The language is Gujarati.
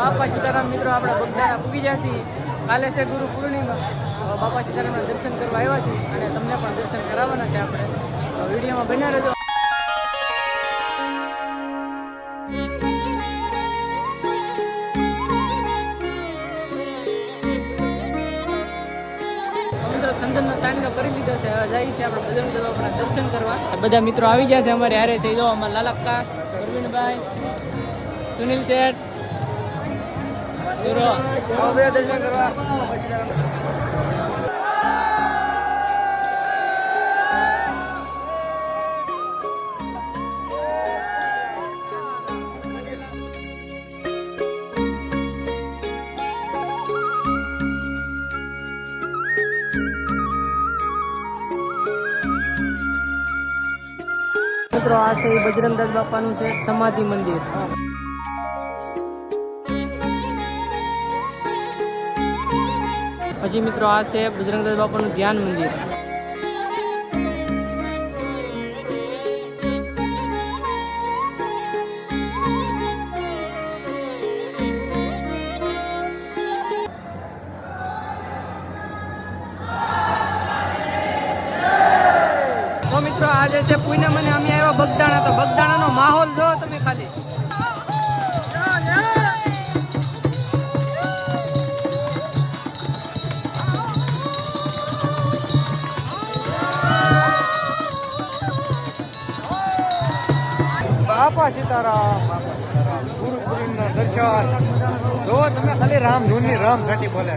બાપા સીતારામ મિત્રો આપણે બગદાણા પૂગી ગયા છીએ. કાલે છે ગુરુ પૂર્ણિમા. બાપા સીતારામના દર્શન કરવા આવ્યા છીએ અને તમને પણ દર્શન કરાવવાના છે આપણે. વિડીયોમાં બન્યા રહેજો. સંદનનો ચાંદલો કરી લીધો છે. હવે જાય છે આપણે બજરંગ બાપાના દર્શન કરવા. બધા મિત્રો આવી ગયા છે અમારે હારે છે. જો અમારા લાલક્કા, અરવિંદભાઈ, સુનિલ શેઠ, દર્શન કરવા. મિત્રો આ છે બજરંગદાસ બાપાનું છે સમાધિ મંદિર. પછી મિત્રો આ છે બજરંગદાસ બાપાનું ધ્યાન મંદિર. તો મિત્રો આજે છે પૂનમ અને અમે આવ્યા બગદાણા. તો બગદાણાનો માહોલ જો તમે ખાલી. બાપા સીતારામ, બાપા સીતારામ, ગુરુ પૂર્ણિમાના દર્શન જો તમે ખાલી રામ ધૂનની રામ ઘાટી બોલે.